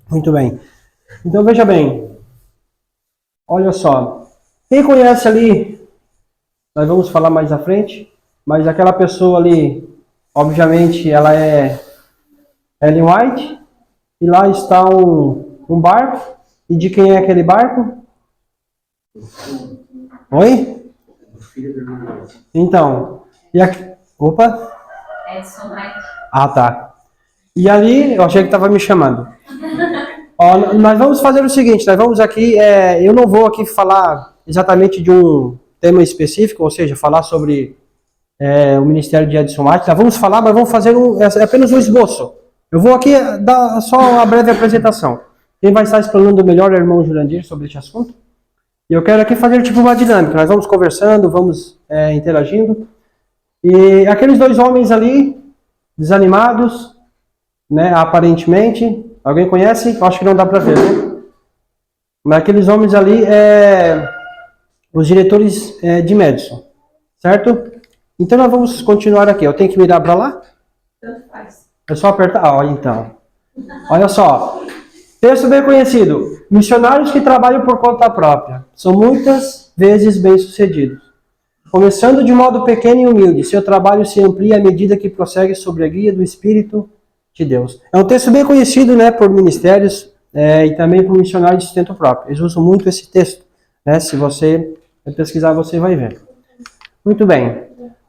Muito bem. Então veja bem, olha só. Quem conhece ali, nós vamos falar mais à frente, mas aquela pessoa ali, obviamente, ela é Ellen White, e lá está um barco. E de quem é aquele barco? Oi? Então, e aqui, opa. Edson Wright. Ah, tá. E ali, eu achei que estava me chamando. Ó, nós vamos fazer o seguinte, nós vamos aqui, eu não vou aqui falar exatamente de um tema específico, ou seja, falar sobre o Ministério de Edson White. Nós vamos falar, mas vamos fazer apenas um esboço. Eu vou aqui dar só uma breve apresentação. Quem vai estar explanando melhor é o irmão Jurandir sobre este assunto. E eu quero aqui fazer tipo uma dinâmica. Nós vamos conversando, vamos interagindo. E aqueles dois homens ali, desanimados, né, aparentemente. Alguém conhece? Acho que não dá para ver, né? Mas aqueles homens ali os diretores de Madison, certo? Então nós vamos continuar aqui. Eu tenho que mirar para lá? Tanto faz. É só apertar. Ah, então. Olha só. Texto bem conhecido. Missionários que trabalham por conta própria são muitas vezes bem-sucedidos. Começando de modo pequeno e humilde, seu trabalho se amplia à medida que prossegue sob a guia do Espírito de Deus. É um texto bem conhecido, né, por ministérios e também por missionários de sustento próprio. Eles usam muito esse texto. Né? Se você pesquisar, você vai ver. Muito bem.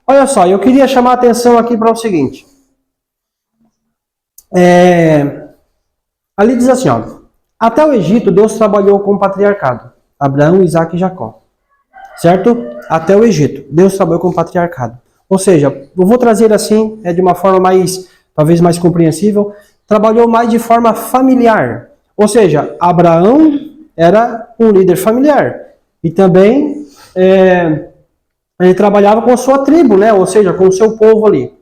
Olha só, eu queria chamar a atenção aqui para o seguinte. Ali diz assim, ó, até o Egito Deus trabalhou com o patriarcado, Abraão, Isaac e Jacó. Certo? Até o Egito Deus trabalhou com o patriarcado. Ou seja, eu vou trazer assim, de uma forma talvez mais compreensível, trabalhou mais de forma familiar. Ou seja, Abraão era um líder familiar. E também ele trabalhava com a sua tribo, né? Ou seja, com o seu povo ali.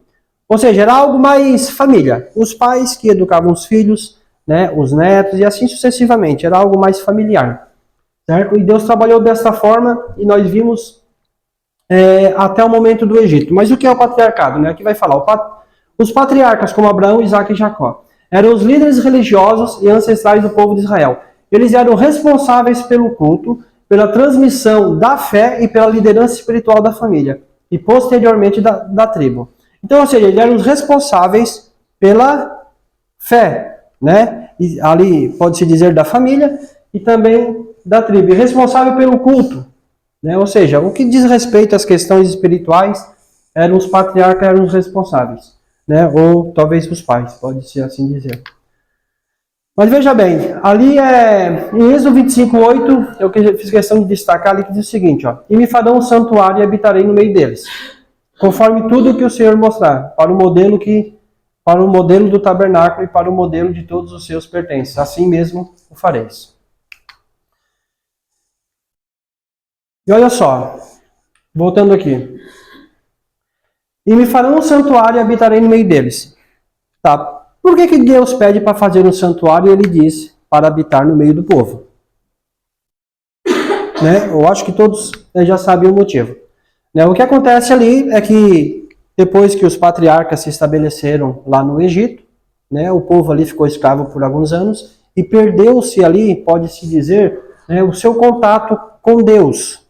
Ou seja, era algo mais família. Os pais que educavam os filhos, né? Os netos e assim sucessivamente. Era algo mais familiar. Certo? E Deus trabalhou dessa forma e nós vimos até o momento do Egito. Mas o que é o patriarcado? Né? Aqui vai falar. Os patriarcas, como Abraão, Isaac e Jacó, eram os líderes religiosos e ancestrais do povo de Israel. Eles eram responsáveis pelo culto, pela transmissão da fé e pela liderança espiritual da família. E posteriormente da tribo. Então, ou seja, eles eram os responsáveis pela fé. Né? E ali pode-se dizer da família e também da tribo. E responsável pelo culto. Né? Ou seja, o que diz respeito às questões espirituais, os patriarcas eram os responsáveis. Né? Ou talvez os pais, pode ser assim dizer. Mas veja bem, ali em Êxodo 25:8, eu fiz questão de destacar ali que diz o seguinte, ó, e me farão um santuário e habitarei no meio deles, conforme tudo que o Senhor mostrar, para o modelo do tabernáculo e para o modelo de todos os seus pertences. Assim mesmo o fareis. E olha só, voltando aqui. E me farão um santuário e habitarei no meio deles. Tá. Por que Deus pede para fazer um santuário e ele diz para habitar no meio do povo? Né? Eu acho que todos já sabem o motivo. Né? O que acontece ali é que depois que os patriarcas se estabeleceram lá no Egito, né, o povo ali ficou escravo por alguns anos e perdeu-se ali, pode-se dizer, né, o seu contato com Deus.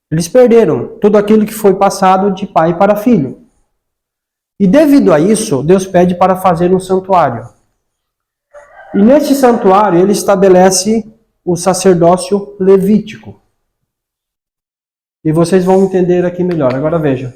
Eles perderam tudo aquilo que foi passado de pai para filho. E devido a isso, Deus pede para fazer um santuário. E nesse santuário, ele estabelece o sacerdócio levítico. E vocês vão entender aqui melhor. Agora veja.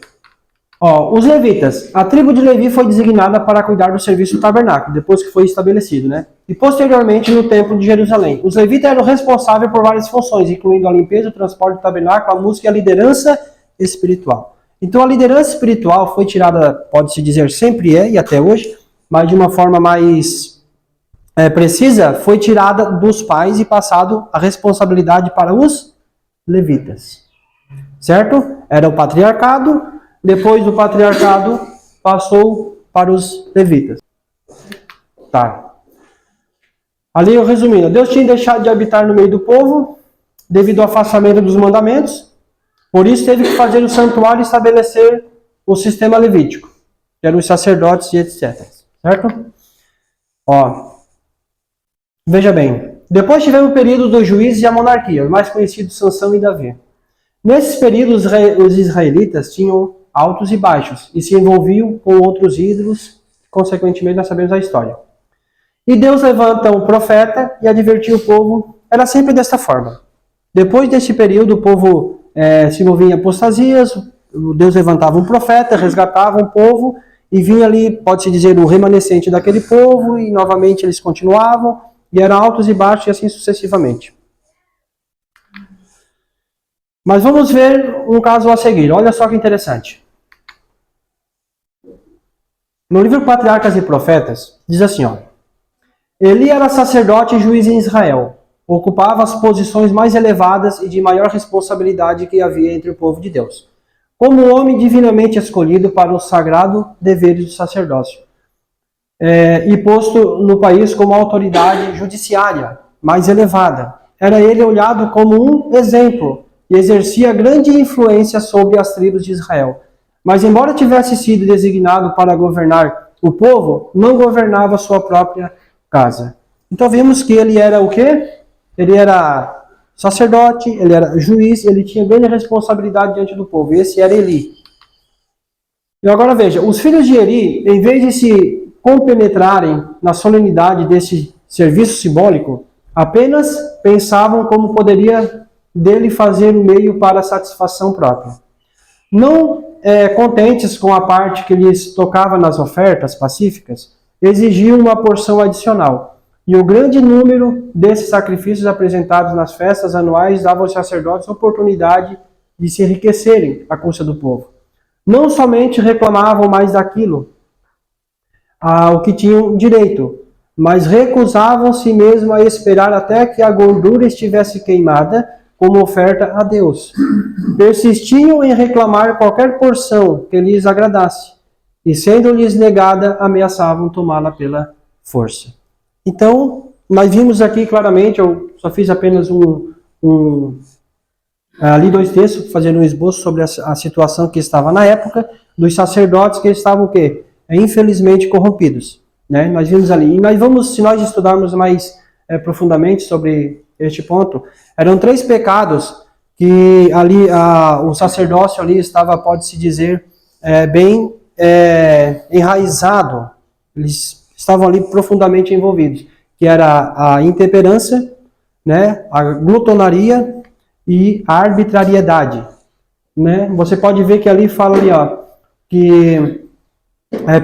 Ó, os levitas. A tribo de Levi foi designada para cuidar do serviço do tabernáculo, depois que foi estabelecido, né? E posteriormente no templo de Jerusalém. Os levitas eram responsáveis por várias funções, incluindo a limpeza, o transporte do tabernáculo, a música e a liderança espiritual. Então a liderança espiritual foi tirada, pode-se dizer, sempre e até hoje, mas de uma forma mais precisa, foi tirada dos pais e passado a responsabilidade para os levitas. Certo? Era o patriarcado, depois do patriarcado passou para os levitas. Tá. Ali eu resumindo, Deus tinha deixado de habitar no meio do povo, devido ao afastamento dos mandamentos. Por isso teve que fazer o santuário e estabelecer o sistema levítico, que eram os sacerdotes e etc. Certo? Ó. Veja bem, depois tivemos o período dos juízes e a monarquia, os mais conhecidos Sansão e Davi. Nesses períodos, os israelitas tinham altos e baixos e se envolviam com outros ídolos, consequentemente nós sabemos a história. E Deus levanta um profeta e advertiu o povo, era sempre desta forma. Depois desse período, o povo se envolvia em apostasias, Deus levantava um profeta, resgatava um povo, e vinha ali, pode-se dizer, o remanescente daquele povo, e novamente eles continuavam, e eram altos e baixos, e assim sucessivamente. Mas vamos ver um caso a seguir, olha só que interessante. No livro Patriarcas e Profetas, diz assim, ó, Eli era sacerdote e juiz em Israel, ocupava as posições mais elevadas e de maior responsabilidade que havia entre o povo de Deus, como homem divinamente escolhido para o sagrado deveres do sacerdócio, e posto no país como autoridade judiciária mais elevada. Era ele olhado como um exemplo e exercia grande influência sobre as tribos de Israel. Mas embora tivesse sido designado para governar o povo, não governava sua própria casa. Então vimos que ele era o quê? Ele era sacerdote, ele era juiz, ele tinha grande responsabilidade diante do povo. Esse era Eli. E agora veja, os filhos de Eli, em vez de se compenetrarem na solenidade desse serviço simbólico, apenas pensavam como poderia dele fazer o meio para a satisfação própria. Não contentes com a parte que lhes tocava nas ofertas pacíficas, exigiam uma porção adicional. E o grande número desses sacrifícios apresentados nas festas anuais dava aos sacerdotes a oportunidade de se enriquecerem à custa do povo. Não somente reclamavam mais daquilo, ao que tinham direito, mas recusavam-se mesmo a esperar até que a gordura estivesse queimada como oferta a Deus. Persistiam em reclamar qualquer porção que lhes agradasse, e sendo-lhes negada, ameaçavam tomá-la pela força. Então, nós vimos aqui claramente, eu só fiz apenas ali 2 textos, fazendo um esboço sobre a situação que estava na época, dos sacerdotes que estavam o quê? Infelizmente corrompidos. Né? Nós vimos ali. E nós vamos, se nós estudarmos mais profundamente sobre este ponto, eram 3 pecados que ali o sacerdócio ali estava, pode-se dizer, bem enraizado. Eles estavam ali profundamente envolvidos, que era a intemperança, né, a glutonaria e a arbitrariedade. Né? Você pode ver que ali fala ali, ó, que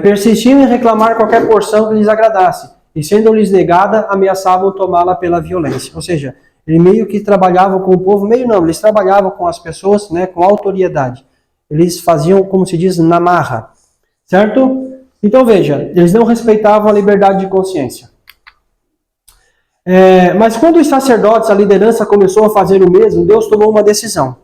persistiam em reclamar qualquer porção que lhes agradasse, e sendo-lhes negada, ameaçavam tomá-la pela violência. Ou seja, eles meio que trabalhavam com o povo, meio não, eles trabalhavam com as pessoas, né, com autoridade. Eles faziam, como se diz, na marra. Certo? Então veja, eles não respeitavam a liberdade de consciência. Mas quando os sacerdotes, a liderança começou a fazer o mesmo, Deus tomou uma decisão.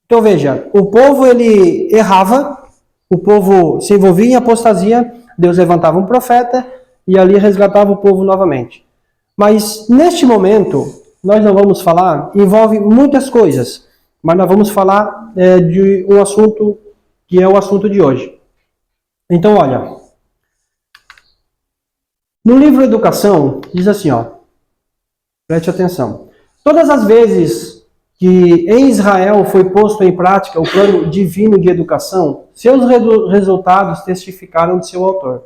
Então veja, o povo ele errava, o povo se envolvia em apostasia, Deus levantava um profeta e ali resgatava o povo novamente. Mas neste momento, nós não vamos falar, envolve muitas coisas, mas nós vamos falar de um assunto que é o assunto de hoje. Então, olha, no livro Educação, diz assim, ó, preste atenção. Todas as vezes que em Israel foi posto em prática o plano divino de educação, seus resultados testificaram de seu autor.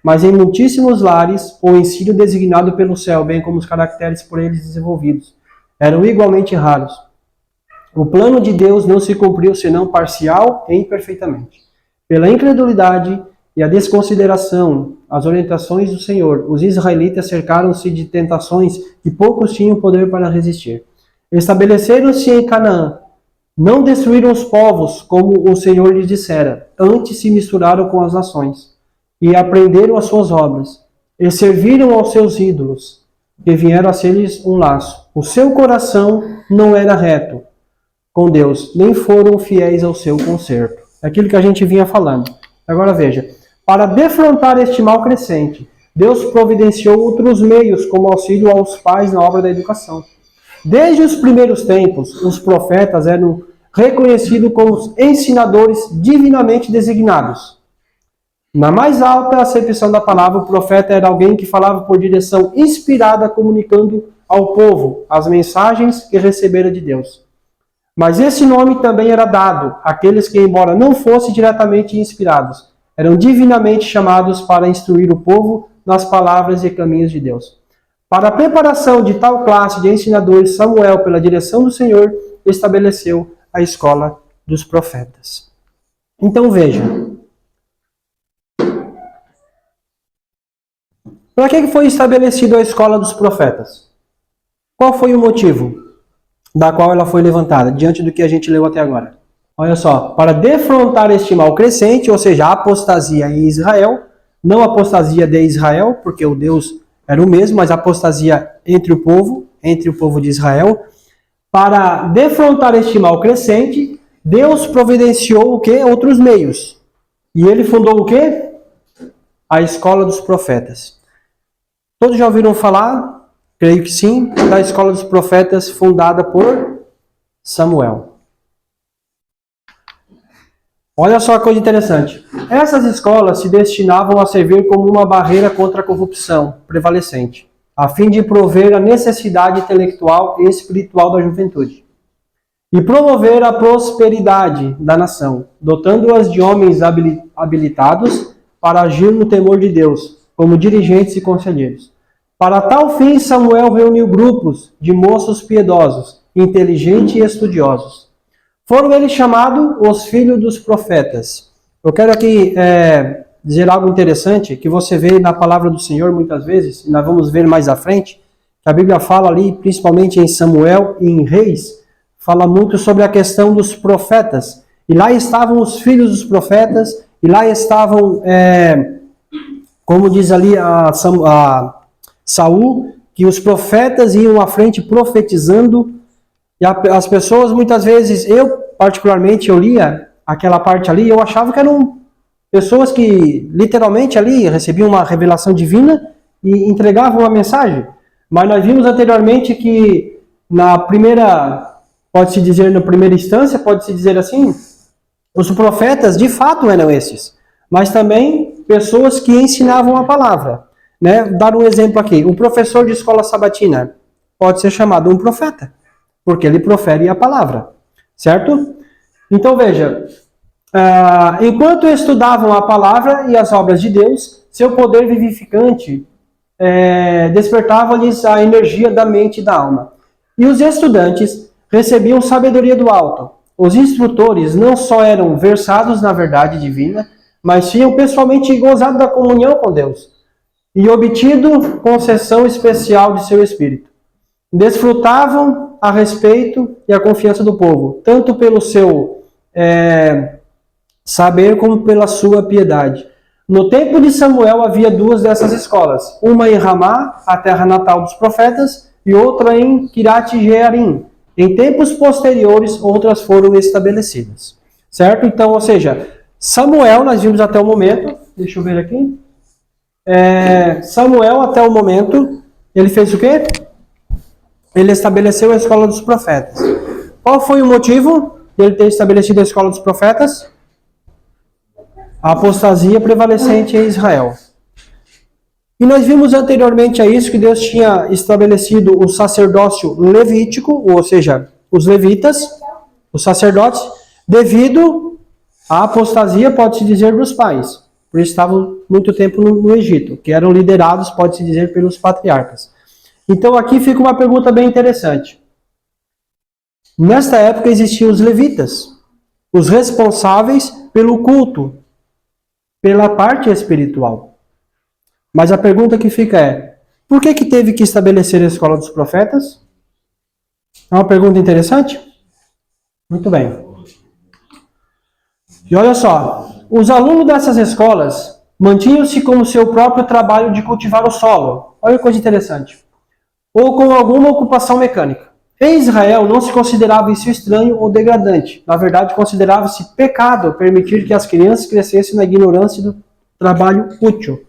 Mas em muitíssimos lares, o ensino designado pelo céu, bem como os caracteres por eles desenvolvidos, eram igualmente raros. O plano de Deus não se cumpriu senão parcial e imperfeitamente. Pela incredulidade e a desconsideração às orientações do Senhor, os israelitas cercaram-se de tentações que poucos tinham poder para resistir. Estabeleceram-se em Canaã. Não destruíram os povos, como o Senhor lhes dissera. Antes se misturaram com as nações e aprenderam as suas obras. E serviram aos seus ídolos, que vieram a ser-lhes um laço. O seu coração não era reto com Deus, nem foram fiéis ao seu conserto. É aquilo que a gente vinha falando. Agora veja, para defrontar este mal crescente, Deus providenciou outros meios, como auxílio aos pais na obra da educação. Desde os primeiros tempos, os profetas eram reconhecidos como ensinadores divinamente designados. Na mais alta acepção da palavra, o profeta era alguém que falava por direção inspirada, comunicando ao povo as mensagens que recebera de Deus. Mas esse nome também era dado àqueles que, embora não fossem diretamente inspirados, eram divinamente chamados para instruir o povo nas palavras e caminhos de Deus. Para a preparação de tal classe de ensinadores, Samuel, pela direção do Senhor, estabeleceu a escola dos profetas. Então veja, para que foi estabelecida a escola dos profetas? Qual foi o motivo da qual ela foi levantada, diante do que a gente leu até agora? Olha só, para defrontar este mal crescente, ou seja, a apostasia em Israel, não a apostasia de Israel, porque o Deus era o mesmo, mas a apostasia entre o povo de Israel. Para defrontar este mal crescente, Deus providenciou o quê? Outros meios. E ele fundou o quê? A escola dos profetas. Todos já ouviram falar, creio que sim, da escola dos profetas fundada por Samuel. Olha só que coisa interessante. Essas escolas se destinavam a servir como uma barreira contra a corrupção prevalecente, a fim de prover a necessidade intelectual e espiritual da juventude, e promover a prosperidade da nação, dotando-as de homens habilitados para agir no temor de Deus, como dirigentes e conselheiros. Para tal fim, Samuel reuniu grupos de moços piedosos, inteligentes e estudiosos. Foram eles chamados os filhos dos profetas. Eu quero aqui dizer algo interessante, que você vê na palavra do Senhor muitas vezes, e nós vamos ver mais à frente, que a Bíblia fala ali, principalmente em Samuel e em Reis, fala muito sobre a questão dos profetas. E lá estavam os filhos dos profetas, e lá estavam, como diz ali a Saul, que os profetas iam à frente profetizando. E as pessoas, muitas vezes, particularmente, eu lia aquela parte ali, eu achava que eram pessoas que, literalmente, ali recebiam uma revelação divina e entregavam a mensagem. Mas nós vimos anteriormente que, na primeira instância, pode-se dizer assim, os profetas, de fato, eram esses. Mas também pessoas que ensinavam a palavra. Né? Dar um exemplo aqui. O professor de escola sabatina pode ser chamado um profeta, porque ele profere a palavra, certo? Então veja, enquanto estudavam a palavra e as obras de Deus, seu poder vivificante despertava-lhes a energia da mente e da alma. E os estudantes recebiam sabedoria do alto. Os instrutores não só eram versados na verdade divina, mas tinham pessoalmente gozado da comunhão com Deus e obtido concessão especial de seu espírito. Desfrutavam a respeito e a confiança do povo, tanto pelo seu saber como pela sua piedade. No tempo de Samuel havia duas dessas escolas, uma em Ramá, a terra natal dos profetas, e outra em Kiriat-Jearim. Em tempos posteriores, outras foram estabelecidas. Certo? Então, ou seja, Samuel, nós vimos até o momento, deixa eu ver aqui, Samuel até o momento, ele fez o quê? Ele estabeleceu a escola dos profetas. Qual foi o motivo de ele ter estabelecido a escola dos profetas? A apostasia prevalecente em Israel. E nós vimos anteriormente a isso que Deus tinha estabelecido o sacerdócio levítico, ou seja, os levitas, os sacerdotes, devido à apostasia, pode-se dizer, dos pais. Por isso estavam muito tempo no Egito, que eram liderados, pode-se dizer, pelos patriarcas. Então aqui fica uma pergunta bem interessante. Nesta época existiam os levitas, os responsáveis pelo culto, pela parte espiritual. Mas a pergunta que fica por que teve que estabelecer a escola dos profetas? É uma pergunta interessante? Muito bem. E olha só, os alunos dessas escolas mantinham-se como seu próprio trabalho de cultivar o solo. Olha que coisa interessante. Ou com alguma ocupação mecânica. Em Israel não se considerava isso estranho ou degradante. Na verdade, considerava-se pecado permitir que as crianças crescessem na ignorância do trabalho útil.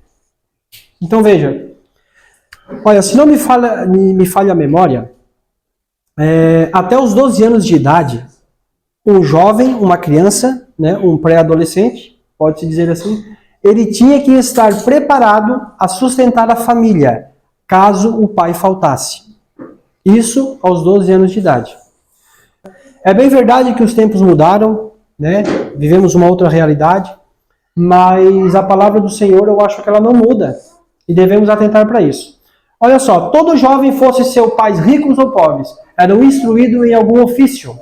Então veja, olha, se não me falha a memória, até os 12 anos de idade, um jovem, uma criança, né, um pré-adolescente, pode-se dizer assim, ele tinha que estar preparado a sustentar a família, caso o pai faltasse. Isso aos 12 anos de idade. É bem verdade que os tempos mudaram, né? Vivemos uma outra realidade, mas a palavra do Senhor eu acho que ela não muda e devemos atentar para isso. Olha só, todo jovem, fosse seus pais ricos ou pobres, eram instruídos em algum ofício.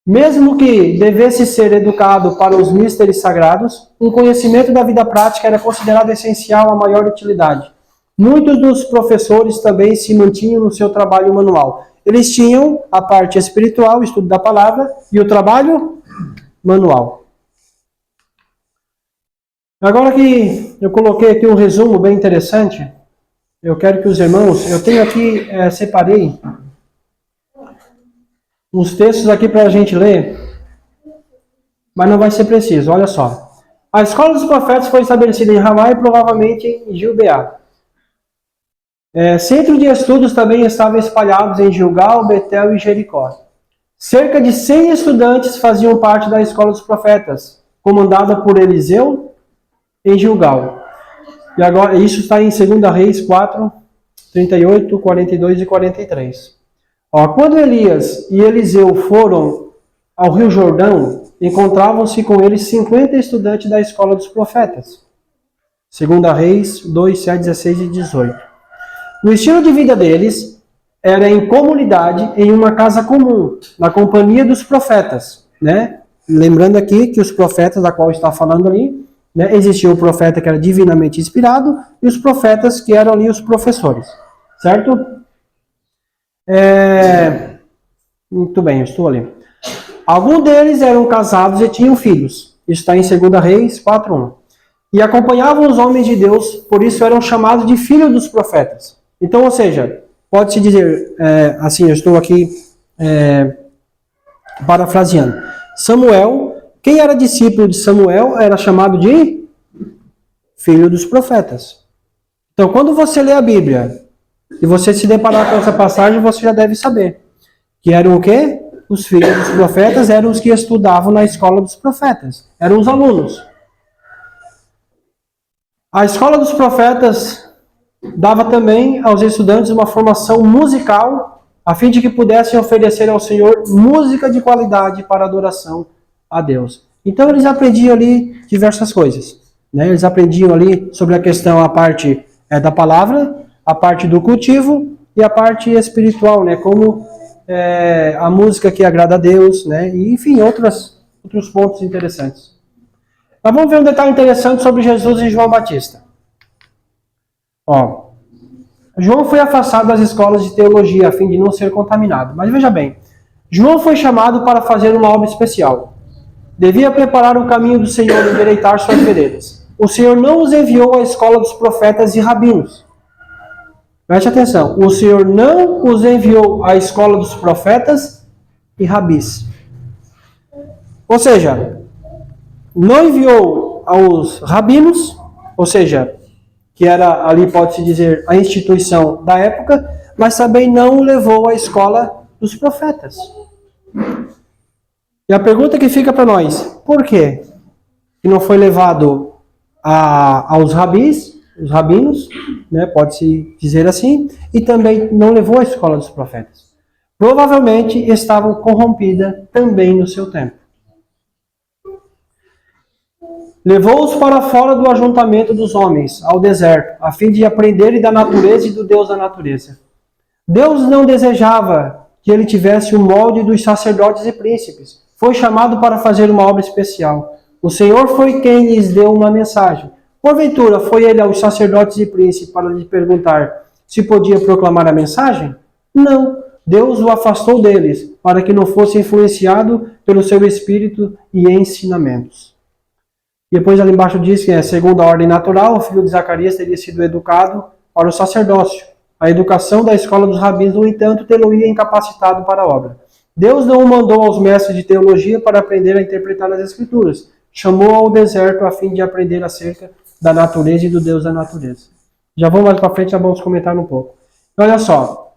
Mesmo que devesse ser educado para os místeres sagrados, um conhecimento da vida prática era considerado essencial a maior utilidade. Muitos dos professores também se mantinham no seu trabalho manual. Eles tinham a parte espiritual, o estudo da palavra, e o trabalho manual. Agora que eu coloquei aqui um resumo bem interessante, eu quero que os irmãos, eu tenho aqui, separei uns textos aqui para a gente ler, mas não vai ser preciso, olha só. A escola dos profetas foi estabelecida em Ramá e provavelmente em Gibeá. Centro de estudos também estavam espalhados em Gilgal, Betel e Jericó. Cerca de 100 estudantes faziam parte da escola dos profetas, comandada por Eliseu em Gilgal. E agora, isso está em 2 Reis 4, 38, 42 e 43. Quando Elias e Eliseu foram ao Rio Jordão, encontravam-se com eles 50 estudantes da escola dos profetas. 2 Reis 2, 7, 16 e 18. O estilo de vida deles era em comunidade, em uma casa comum, na companhia dos profetas, né? Lembrando aqui que os profetas, da qual está falando ali, né, existia o profeta que era divinamente inspirado e os profetas que eram ali os professores, certo? Muito bem, eu estou ali. Alguns deles eram casados e tinham filhos. Isso está em 2 Reis 4:1. E acompanhavam os homens de Deus, por isso eram chamados de filhos dos profetas. Então, ou seja, pode-se dizer, assim, eu estou aqui parafraseando. Samuel, quem era discípulo de Samuel, era chamado de filho dos profetas. Então, quando você lê a Bíblia e você se deparar com essa passagem, você já deve saber que eram o quê? Os filhos dos profetas eram os que estudavam na escola dos profetas. Eram os alunos. A escola dos profetas dava também aos estudantes uma formação musical, a fim de que pudessem oferecer ao Senhor música de qualidade para adoração a Deus. Então eles aprendiam ali diversas coisas, né? Eles aprendiam ali sobre a questão, a parte da palavra, a parte do cultivo e a parte espiritual, né? Como a música que agrada a Deus, né? E, enfim, outros pontos interessantes. Mas vamos ver um detalhe interessante sobre Jesus e João Batista. João foi afastado das escolas de teologia a fim de não ser contaminado. Mas veja bem, João foi chamado para fazer uma obra especial. Devia preparar o caminho do Senhor e endireitar suas veredas. O Senhor não os enviou à escola dos profetas e rabinos. Preste atenção, o Senhor não os enviou à escola dos profetas e rabis. Ou seja, não enviou aos rabinos, ou seja, que era ali, pode-se dizer, a instituição da época, mas também não o levou à escola dos profetas. E a pergunta que fica para nós, por quê que não foi levado aos rabis, os rabinos, né, pode-se dizer assim, e também não levou à escola dos profetas? Provavelmente estavam corrompidas também no seu tempo. Levou-os para fora do ajuntamento dos homens, ao deserto, a fim de aprenderem da natureza e do Deus da natureza. Deus não desejava que ele tivesse o molde dos sacerdotes e príncipes. Foi chamado para fazer uma obra especial. O Senhor foi quem lhes deu uma mensagem. Porventura, foi ele aos sacerdotes e príncipes para lhe perguntar se podia proclamar a mensagem? Não. Deus o afastou deles, para que não fosse influenciado pelo seu espírito e ensinamentos. E depois ali embaixo diz que, segundo a ordem natural, o filho de Zacarias teria sido educado para o sacerdócio. A educação da escola dos rabinos, no entanto, tê-lo-ia incapacitado para a obra. Deus não o mandou aos mestres de teologia para aprender a interpretar as Escrituras. Chamou ao deserto a fim de aprender acerca da natureza e do Deus da natureza. Já vamos mais para frente, já vamos comentar um pouco. Olha só,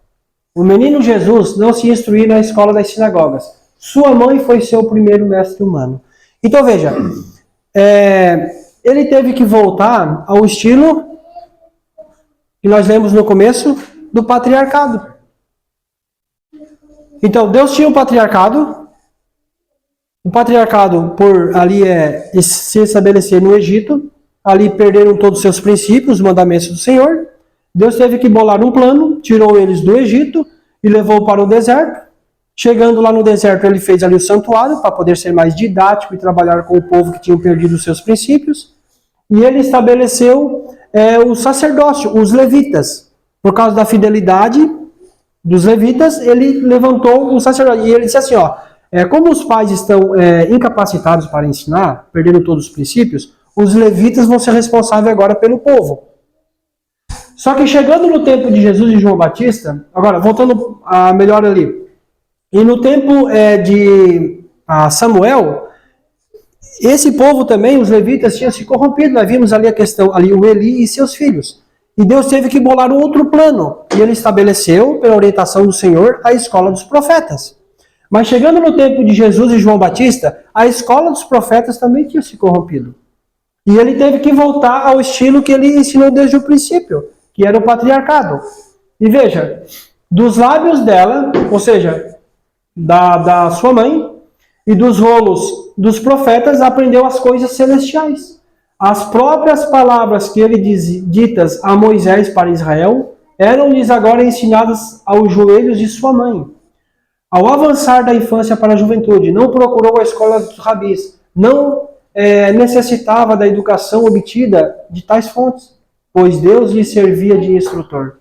o menino Jesus não se instruiu na escola das sinagogas. Sua mãe foi seu primeiro mestre humano. Então veja, ele teve que voltar ao estilo que nós lemos no começo do patriarcado. Então, Deus tinha um patriarcado. O patriarcado, por ali se estabelecer no Egito, ali perderam todos os seus princípios, os mandamentos do Senhor. Deus teve que bolar um plano, tirou eles do Egito e levou para o deserto. Chegando lá no deserto, ele fez ali o santuário para poder ser mais didático e trabalhar com o povo que tinha perdido os seus princípios. E ele estabeleceu o sacerdócio, os levitas. Por causa da fidelidade dos levitas, ele levantou o sacerdócio. E ele disse assim, como os pais estão incapacitados para ensinar, perdendo todos os princípios, os levitas vão ser responsáveis agora pelo povo. Só que chegando no tempo de Jesus e João Batista, agora voltando a melhor ali, e no tempo de Samuel, esse povo também, os levitas, tinham se corrompido. Nós vimos ali a questão, ali o Eli e seus filhos. E Deus teve que bolar um outro plano. E ele estabeleceu, pela orientação do Senhor, a escola dos profetas. Mas chegando no tempo de Jesus e João Batista, a escola dos profetas também tinha se corrompido. E ele teve que voltar ao estilo que ele ensinou desde o princípio, que era o patriarcado. E veja, dos lábios dela, ou seja, da sua mãe, e dos rolos dos profetas, aprendeu as coisas celestiais. As próprias palavras que ele ditas a Moisés para Israel, eram-lhes agora ensinadas aos joelhos de sua mãe. Ao avançar da infância para a juventude, não procurou a escola dos rabis, não necessitava da educação obtida de tais fontes, pois Deus lhe servia de instrutor.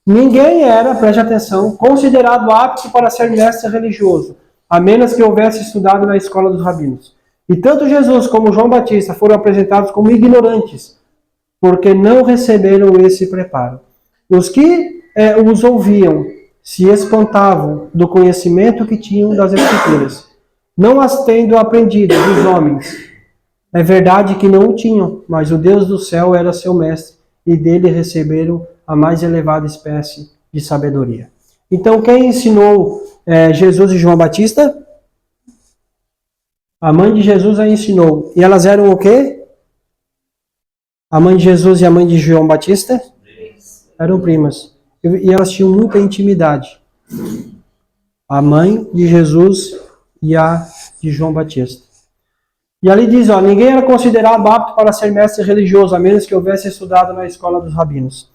Ninguém era, preste atenção, considerado apto para ser mestre religioso, a menos que houvesse estudado na escola dos rabinos. E tanto Jesus como João Batista foram apresentados como ignorantes, porque não receberam esse preparo. Os que os ouviam se espantavam do conhecimento que tinham das Escrituras, não as tendo aprendido dos homens. É verdade que não o tinham, mas o Deus do céu era seu mestre, e dele receberam a mais elevada espécie de sabedoria. Então, quem ensinou Jesus e João Batista? A mãe de Jesus a ensinou. E elas eram o quê? A mãe de Jesus e a mãe de João Batista? Eram primas. E elas tinham muita intimidade. A mãe de Jesus e a de João Batista. E ali diz, ninguém era considerado apto para ser mestre religioso, a menos que houvesse estudado na escola dos rabinos.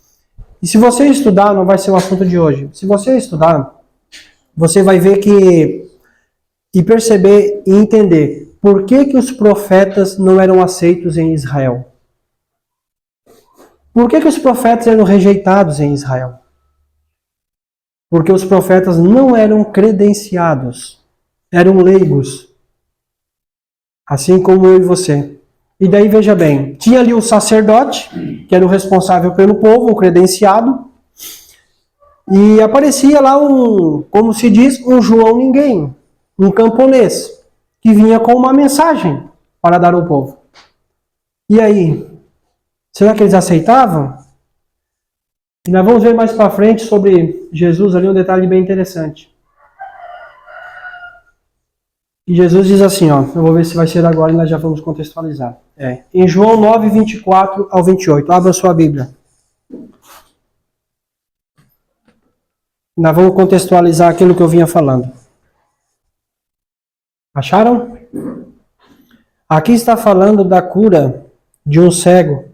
E se você estudar, não vai ser o assunto de hoje. Se você estudar, você vai ver e perceber e entender por que os profetas não eram aceitos em Israel. Por que os profetas eram rejeitados em Israel? Porque os profetas não eram credenciados, eram leigos, assim como eu e você. E daí, veja bem, tinha ali o sacerdote, que era o responsável pelo povo, o credenciado, e aparecia lá como se diz, um João Ninguém, um camponês, que vinha com uma mensagem para dar ao povo. E aí, será que eles aceitavam? E nós vamos ver mais para frente sobre Jesus ali um detalhe bem interessante. E Jesus diz assim, eu vou ver se vai ser agora e nós já vamos contextualizar. Em João 9, 24 ao 28. Abra sua Bíblia. Nós vamos contextualizar aquilo que eu vinha falando. Acharam? Aqui está falando da cura de um cego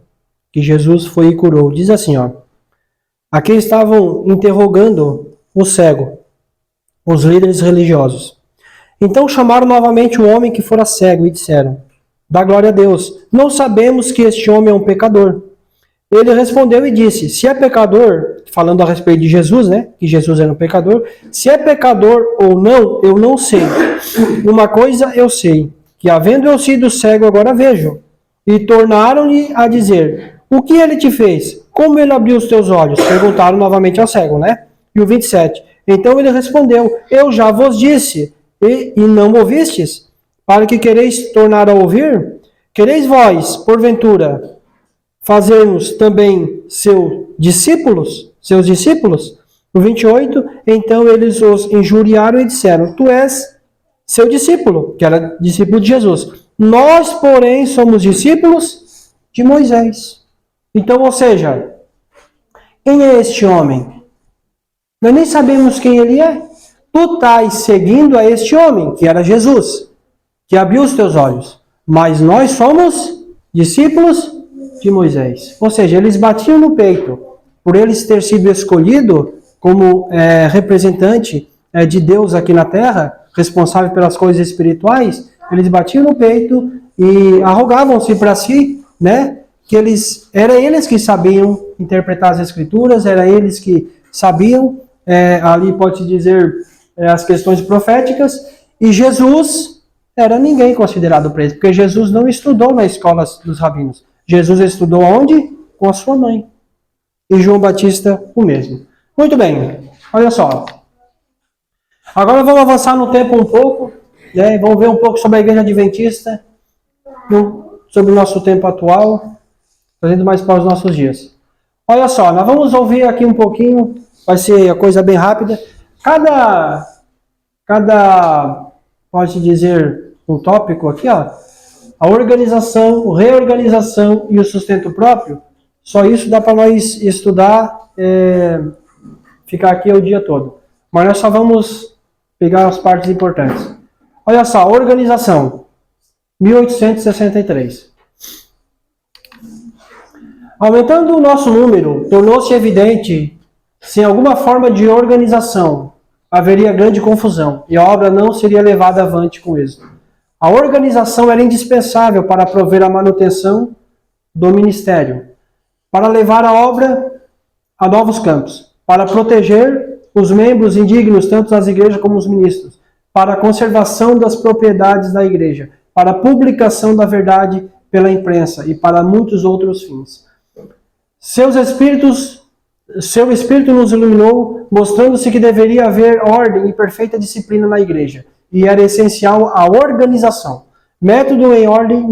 que Jesus foi e curou. Diz assim, aqui estavam interrogando o cego, os líderes religiosos. Então chamaram novamente o homem que fora cego e disseram, dá glória a Deus, não sabemos que este homem é um pecador. Ele respondeu e disse, se é pecador, falando a respeito de Jesus, que Jesus era um pecador, se é pecador ou não, eu não sei. Uma coisa eu sei, que havendo eu sido cego, agora vejo. E tornaram-lhe a dizer, o que ele te fez? Como ele abriu os teus olhos? Perguntaram novamente ao cego, E o 27, então ele respondeu, eu já vos disse, e não ouvistes? Para que quereis tornar a ouvir? Quereis vós, porventura, fazermos também seus discípulos? No 28, então eles os injuriaram e disseram, tu és seu discípulo, que era discípulo de Jesus. Nós, porém, somos discípulos de Moisés. Então, ou seja, quem é este homem? Nós nem sabemos quem ele é. Tu estás seguindo a este homem, que era Jesus, que abriu os teus olhos. Mas nós somos discípulos de Moisés. Ou seja, eles batiam no peito por eles ter sido escolhido como representante de Deus aqui na terra, responsável pelas coisas espirituais. Eles batiam no peito e arrogavam-se para si, né, que eram eles que sabiam interpretar as escrituras, eram eles que sabiam, ali pode-se dizer, as questões proféticas, e Jesus era ninguém considerado para eles, porque Jesus não estudou na escola dos rabinos. Jesus estudou onde? Com a sua mãe. E João Batista o mesmo. Muito bem, olha só. Agora vamos avançar no tempo um pouco, né? Vamos ver um pouco sobre a Igreja Adventista, sobre o nosso tempo atual, trazendo mais para os nossos dias. Olha só, nós vamos ouvir aqui um pouquinho, vai ser a coisa bem rápida. Cada pode dizer um tópico aqui, ó. A organização, reorganização e o sustento próprio. Só isso dá para nós estudar, ficar aqui o dia todo. Mas nós só vamos pegar as partes importantes. Olha só, organização. 1863. Aumentando o nosso número, tornou-se evidente, sem alguma forma de organização, haveria grande confusão e a obra não seria levada avante com êxito. A organização era indispensável para prover a manutenção do ministério, para levar a obra a novos campos, para proteger os membros indignos, tanto das igrejas como os ministros, para a conservação das propriedades da igreja, para a publicação da verdade pela imprensa e para muitos outros fins. Seu Espírito nos iluminou, mostrando-se que deveria haver ordem e perfeita disciplina na igreja, e era essencial a organização. Método e ordem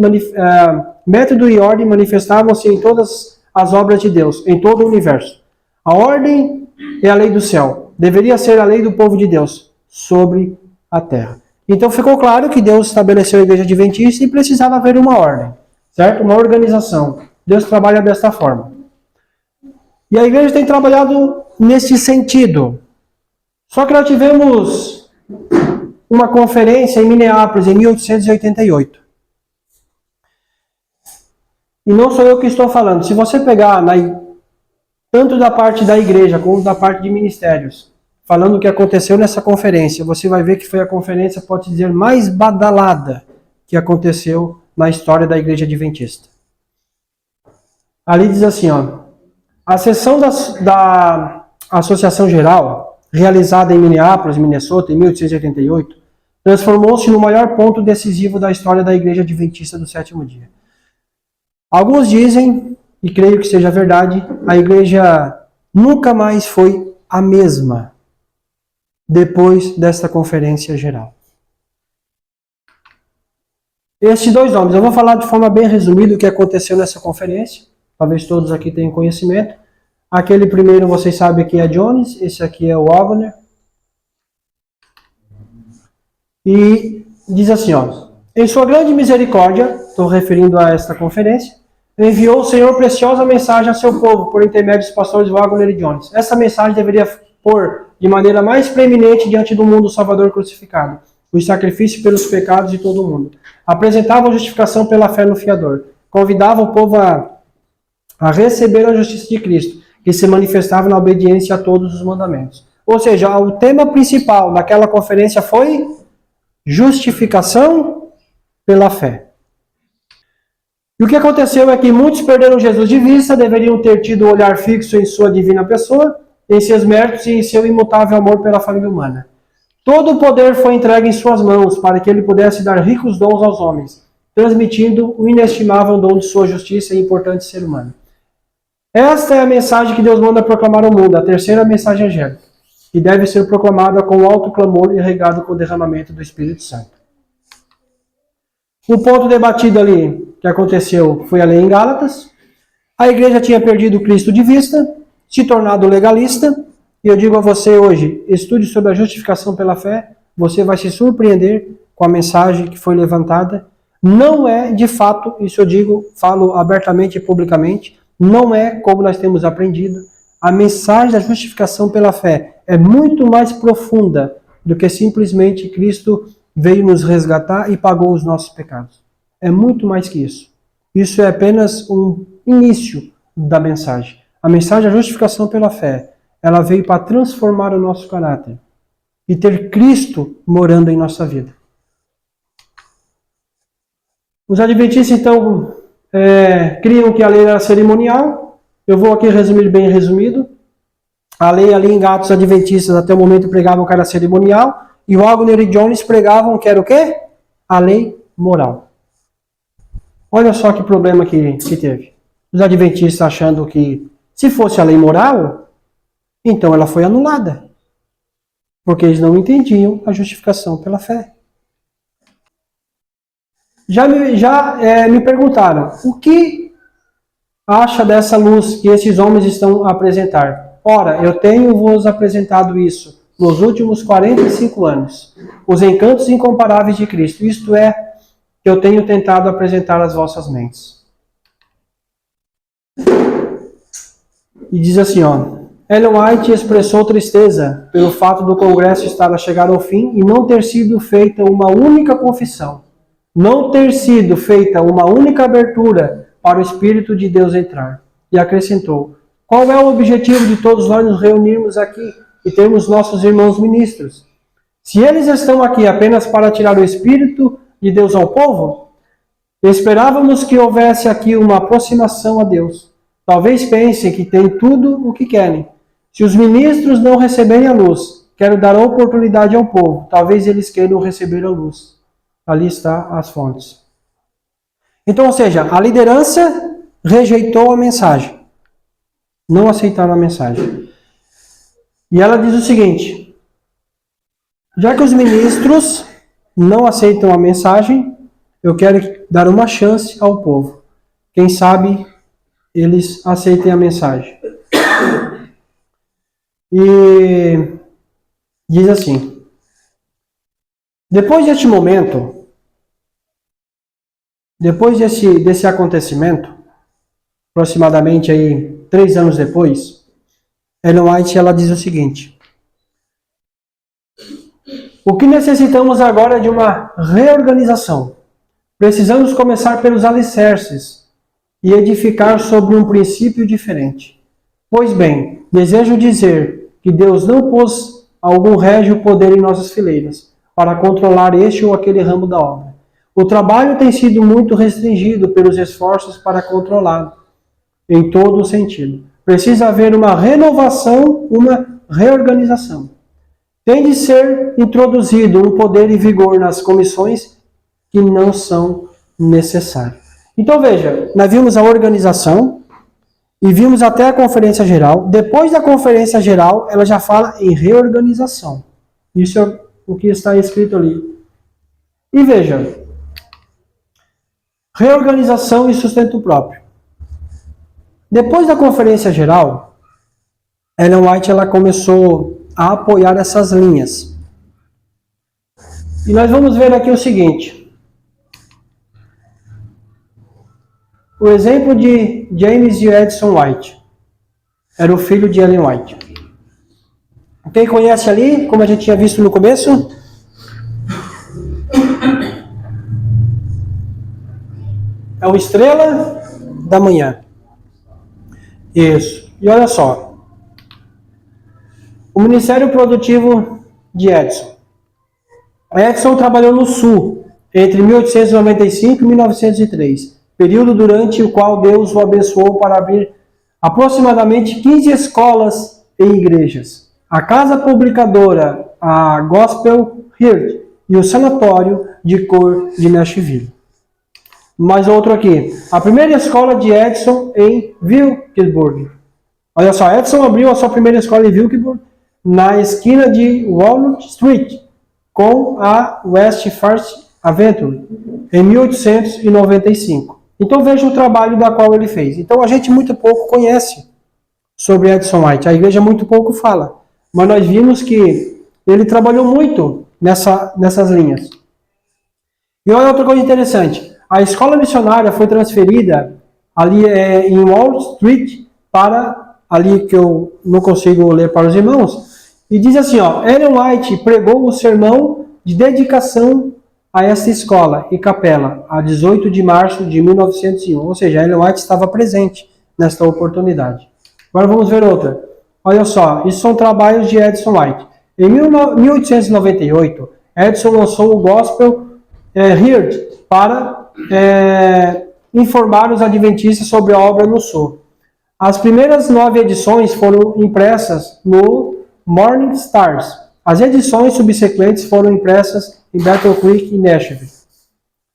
manifestavam-se em todas as obras de Deus, em todo o universo. A ordem é a lei do céu, deveria ser a lei do povo de Deus, sobre a terra. Então ficou claro que Deus estabeleceu a igreja adventista e precisava haver uma ordem, certo? Uma organização. Deus trabalha desta forma. E a igreja tem trabalhado nesse sentido. Só que nós tivemos uma conferência em Minneapolis, em 1888. E não sou eu que estou falando. Se você pegar tanto da parte da igreja como da parte de ministérios, falando o que aconteceu nessa conferência, você vai ver que foi a conferência, pode dizer, mais badalada que aconteceu na história da igreja adventista. Ali diz assim, ó. A sessão da Associação Geral, realizada em Minneapolis, Minnesota, em 1888, transformou-se no maior ponto decisivo da história da Igreja Adventista do Sétimo Dia. Alguns dizem, e creio que seja verdade, a Igreja nunca mais foi a mesma depois desta Conferência Geral. Esses dois homens, eu vou falar de forma bem resumida o que aconteceu nessa conferência. Talvez todos aqui tenham conhecimento. Aquele primeiro, vocês sabem que é Jones. Esse aqui é o Wagner. E diz assim, ó. Em sua grande misericórdia, estou referindo a esta conferência, enviou o Senhor preciosa mensagem a seu povo, por intermédio dos pastores Wagner e Jones. Essa mensagem deveria pôr de maneira mais preeminente diante do mundo o Salvador crucificado, o sacrifício pelos pecados de todo o mundo. Apresentava a justificação pela fé no Fiador. Convidava o povo a receber a justiça de Cristo, que se manifestava na obediência a todos os mandamentos. Ou seja, o tema principal daquela conferência foi justificação pela fé. E o que aconteceu é que muitos perderam Jesus de vista, deveriam ter tido um olhar fixo em sua divina pessoa, em seus méritos e em seu imutável amor pela família humana. Todo o poder foi entregue em suas mãos para que ele pudesse dar ricos dons aos homens, transmitindo o inestimável dom de sua justiça e importante ser humano. Esta é a mensagem que Deus manda proclamar ao mundo, a terceira mensagem angélica, que deve ser proclamada com alto clamor e regado com o derramamento do Espírito Santo. O ponto debatido ali que aconteceu foi ali em Gálatas. A igreja tinha perdido Cristo de vista, se tornado legalista, e eu digo a você hoje, estude sobre a justificação pela fé, você vai se surpreender com a mensagem que foi levantada. não é, de fato, isso eu digo, falo abertamente e publicamente, não é como nós temos aprendido. A mensagem da justificação pela fé é muito mais profunda do que simplesmente Cristo veio nos resgatar e pagou os nossos pecados. É muito mais que isso. Isso é apenas um início da mensagem. A mensagem da justificação pela fé, ela veio para transformar o nosso caráter e ter Cristo morando em nossa vida. Os adventistas, então, criam que a lei era cerimonial. Eu vou aqui resumir bem resumido. A lei ali em Atos Adventistas até o momento pregavam que era cerimonial, e Wagner e Jones pregavam que era o quê? A lei moral. Olha só que problema que teve. Os adventistas achando que se fosse a lei moral, então ela foi anulada. Porque eles não entendiam a justificação pela fé. Já me perguntaram, o que acha dessa luz que esses homens estão a apresentar? Ora, eu tenho vos apresentado isso nos últimos 45 anos, os encantos incomparáveis de Cristo, isto é, que eu tenho tentado apresentar às vossas mentes. E diz assim, Ellen White expressou tristeza pelo fato do Congresso estar a chegar ao fim e não ter sido feita uma única confissão, não ter sido feita uma única abertura para o Espírito de Deus entrar. E acrescentou, qual é o objetivo de todos nós nos reunirmos aqui e termos nossos irmãos ministros? Se eles estão aqui apenas para tirar o Espírito de Deus ao povo, esperávamos que houvesse aqui uma aproximação a Deus. Talvez pensem que têm tudo o que querem. Se os ministros não receberem a luz, quero dar oportunidade ao povo. Talvez eles queiram receber a luz. Ali está as fontes. Então, ou seja, a liderança rejeitou a mensagem. Não aceitaram a mensagem. E ela diz o seguinte, já que os ministros não aceitam a mensagem, eu quero dar uma chance ao povo. Quem sabe eles aceitem a mensagem. E diz assim, depois deste momento, depois desse acontecimento, aproximadamente aí 3 anos depois, Ellen White ela diz o seguinte, o que necessitamos agora é de uma reorganização. Precisamos começar pelos alicerces e edificar sobre um princípio diferente. Pois bem, desejo dizer que Deus não pôs algum régio poder em nossas fileiras para controlar este ou aquele ramo da obra. O trabalho tem sido muito restringido pelos esforços para controlá-lo, em todo o sentido. Precisa haver uma renovação, uma reorganização. Tem de ser introduzido um poder e vigor nas comissões que não são necessários. Então veja, nós vimos a organização e vimos até a Conferência Geral. Depois da Conferência Geral, ela já fala em reorganização. Isso é o que está escrito ali. E veja, reorganização e sustento próprio. Depois da Conferência Geral, Ellen White ela começou a apoiar essas linhas. E nós vamos ver aqui o seguinte. O exemplo de James e Edson White. Era o filho de Ellen White. Quem conhece ali, como a gente tinha visto no começo? É uma estrela da manhã. Isso. E olha só. O Ministério Produtivo de Edison. Edison trabalhou no Sul entre 1895 e 1903, período durante o qual Deus o abençoou para abrir aproximadamente 15 escolas e igrejas, a casa publicadora, a Gospel Heart e o sanatório de cor de Nashville. Mais outro aqui. A primeira escola de Edison em Wilkesburg. Olha só, Edison abriu a sua primeira escola em Wilkesburg na esquina de Walnut Street com a West First Avenue em 1895. Então veja o trabalho da qual ele fez. Então a gente muito pouco conhece sobre Edson White. A igreja muito pouco fala. Mas nós vimos que ele trabalhou muito nessas linhas. E olha outra coisa interessante. A escola missionária foi transferida ali em Wall Street para ali que eu não consigo ler para os irmãos. E diz assim, ó, Ellen White pregou o sermão de dedicação a essa escola e capela, a 18 de março de 1901. Ou seja, Ellen White estava presente nesta oportunidade. Agora vamos ver outra. Olha só, isso são trabalhos de Edson White. Em 1898, Edson lançou o Gospel Heard para informar os adventistas sobre a obra no Sul. As primeiras 9 edições foram impressas no Morning Stars. As edições subsequentes foram impressas em Battle Creek e Nashville.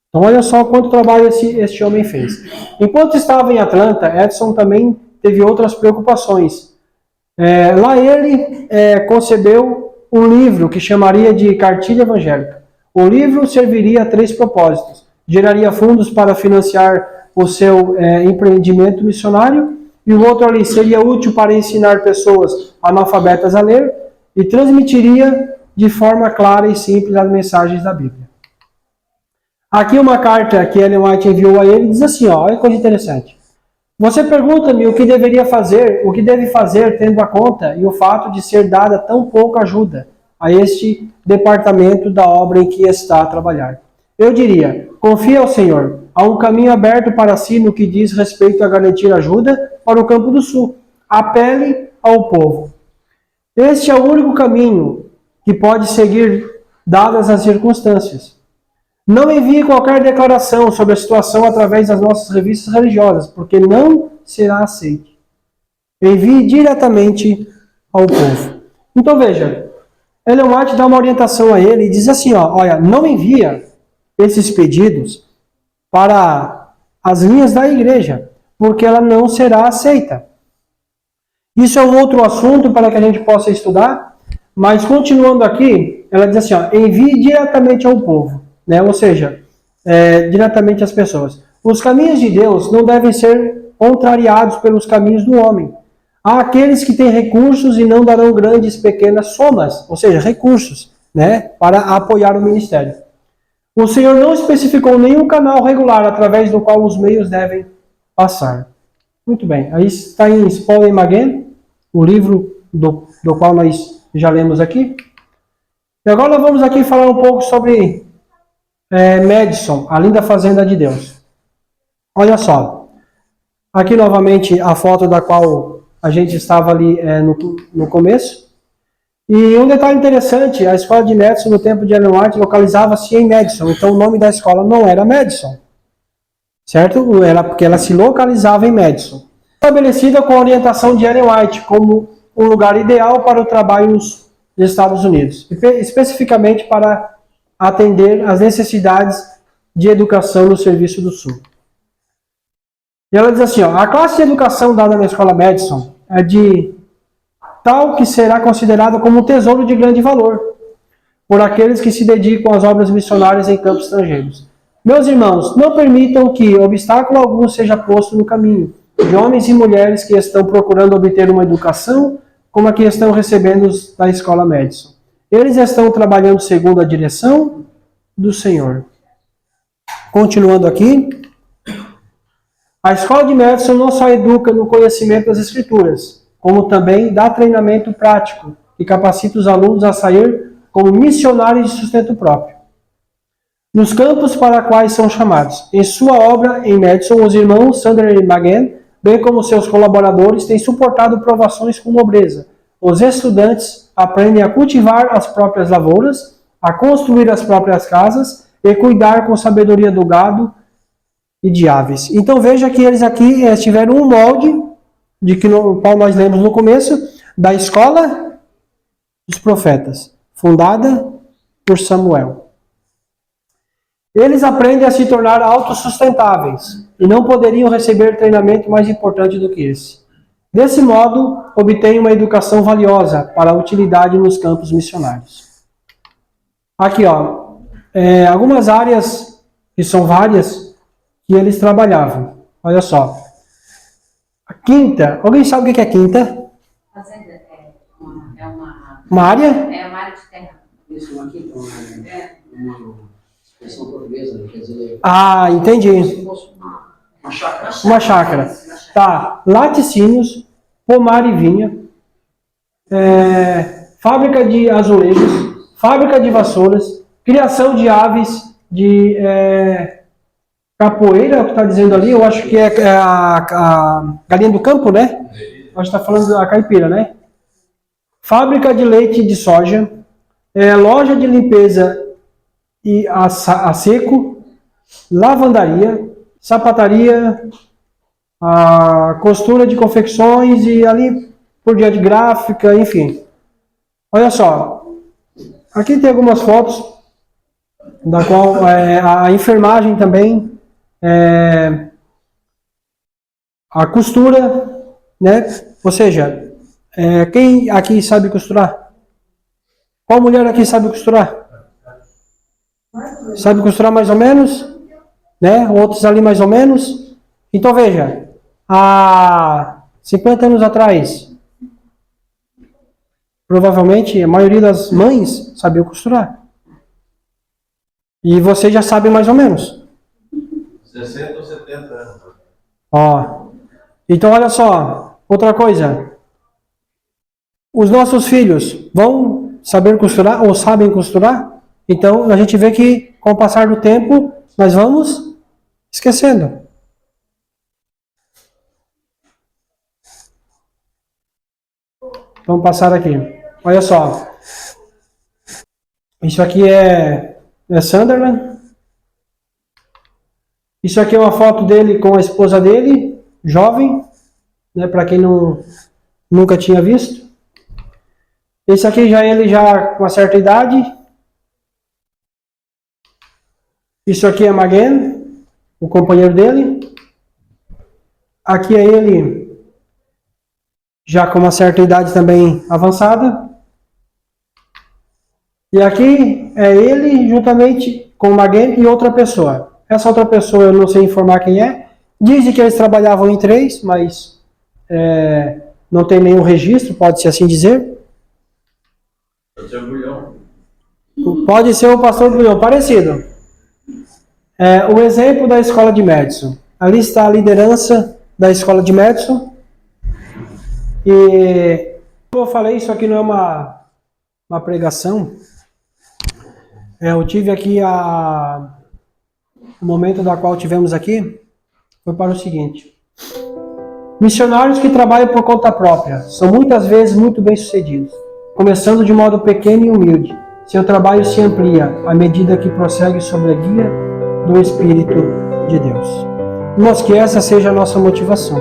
Então olha só quanto trabalho este homem fez. Enquanto estava em Atlanta, Edson também teve outras preocupações. Lá ele concebeu um livro que chamaria de Cartilha Evangélica. O livro serviria a 3 propósitos. Geraria fundos para financiar o seu empreendimento missionário, e o outro ali seria útil para ensinar pessoas analfabetas a ler e transmitiria de forma clara e simples as mensagens da Bíblia. Aqui uma carta que Ellen White enviou a ele diz assim, ó, olha que coisa interessante. Você pergunta-me o que deveria fazer, o que deve fazer tendo a conta e o fato de ser dada tão pouca ajuda a este departamento da obra em que está a trabalhar. Eu diria, confie ao Senhor. Há um caminho aberto para si no que diz respeito a garantir ajuda para o Campo do Sul. Apele ao povo. Este é o único caminho que pode seguir dadas as circunstâncias. Não envie qualquer declaração sobre a situação através das nossas revistas religiosas, porque não será aceito. Envie diretamente ao povo. Então veja, Ellen White dá uma orientação a ele e diz assim, ó, olha, não envia esses pedidos para as linhas da igreja, porque ela não será aceita. Isso é um outro assunto para que a gente possa estudar, mas continuando aqui, ela diz assim, ó, envie diretamente ao povo, né? Ou seja, diretamente às pessoas. Os caminhos de Deus não devem ser contrariados pelos caminhos do homem. Há aqueles que têm recursos e não darão grandes, pequenas somas, ou seja, recursos, né, para apoiar o ministério. O Senhor não especificou nenhum canal regular através do qual os meios devem passar. Muito bem, aí está em Spalding Maguen, o livro do qual nós já lemos aqui. E agora vamos aqui falar um pouco sobre Madison, a linda fazenda de Deus. Olha só, aqui novamente a foto da qual a gente estava ali no começo. E um detalhe interessante, a escola de Madison no tempo de Ellen White localizava-se em Madison, então o nome da escola não era Madison, certo? Era porque ela se localizava em Madison. Estabelecida com a orientação de Ellen White como um lugar ideal para o trabalho nos Estados Unidos, especificamente para atender às necessidades de educação no Serviço do Sul. E ela diz assim, ó, a classe de educação dada na escola Madison é de tal que será considerada como um tesouro de grande valor por aqueles que se dedicam às obras missionárias em campos estrangeiros. Meus irmãos, não permitam que obstáculo algum seja posto no caminho de homens e mulheres que estão procurando obter uma educação como a que estão recebendo da escola Madison. Eles estão trabalhando segundo a direção do Senhor. Continuando aqui, a escola de Madison não só educa no conhecimento das Escrituras, como também dá treinamento prático e capacita os alunos a sair como missionários de sustento próprio, nos campos para quais são chamados. Em sua obra em Madison, os irmãos Sander e Maguen, bem como seus colaboradores, têm suportado provações com nobreza. Os estudantes aprendem a cultivar as próprias lavouras, a construir as próprias casas e cuidar com sabedoria do gado e de aves. Então veja que eles aqui tiveram um molde de que no qual nós lemos no começo, da escola dos profetas, fundada por Samuel. Eles aprendem a se tornar autossustentáveis e não poderiam receber treinamento mais importante do que esse. Desse modo, obtêm uma educação valiosa para a utilidade nos campos missionários. Aqui, ó, algumas áreas, que são várias, que eles trabalhavam. Olha só. A quinta, alguém sabe o que é quinta? Fazenda Uma área? É uma área de terra. Isso, uma quinta. Expressão portuguesa, quer dizer, Ah, entendi. se fosse uma chácara. Uma chácara. Tá. Laticínios, pomar e vinha, fábrica de azulejos, fábrica de vassouras, criação de aves, de capoeira, é o que está dizendo ali, eu acho que é a galinha do campo, né? Acho que está falando da caipira, né? Fábrica de leite de soja, loja de limpeza e a seco, lavandaria, sapataria, a costura de confecções e ali por diante gráfica, enfim. Olha só, aqui tem algumas fotos da qual a enfermagem também, a costura, né? Ou seja, quem aqui sabe costurar? Qual mulher aqui sabe costurar? Sabe costurar mais ou menos? Né? Outros ali mais ou menos. Então veja, há 50 anos atrás, provavelmente a maioria das mães sabia costurar. E você já sabe mais ou menos. 60 ou 70 anos. Ó. Então olha só, outra coisa. Os nossos filhos vão saber costurar ou sabem costurar? Então a gente vê que com o passar do tempo nós vamos esquecendo. Vamos passar aqui. Olha só. Isso aqui é Sunderland. Isso aqui é uma foto dele com a esposa dele, jovem, né, para quem nunca tinha visto. Esse aqui ele já com uma certa idade. Isso aqui é Magen, o companheiro dele. Aqui é ele já com uma certa idade também avançada. E aqui é ele juntamente com o Magen e outra pessoa. Essa outra pessoa eu não sei informar quem é. Dizem que eles trabalhavam em 3, mas não tem nenhum registro, pode-se assim dizer. Pode ser Bulhão. Pode ser o pastor Bulhão, parecido. O exemplo da escola de Madison. Ali está a liderança da escola de Madison. E como eu falei, isso aqui não é uma pregação. Eu tive aqui o momento da qual tivemos aqui foi para o seguinte: missionários que trabalham por conta própria são muitas vezes muito bem-sucedidos, começando de modo pequeno e humilde. Seu trabalho se amplia à medida que prossegue sob a guia do Espírito de Deus. Mas que essa seja a nossa motivação.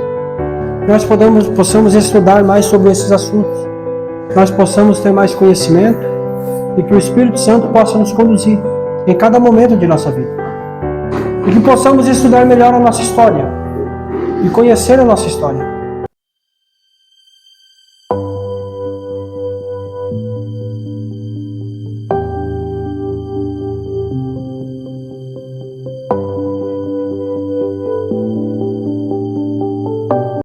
Nós possamos estudar mais sobre esses assuntos, nós possamos ter mais conhecimento e que o Espírito Santo possa nos conduzir em cada momento de nossa vida. E que possamos estudar melhor a nossa história e conhecer a nossa história.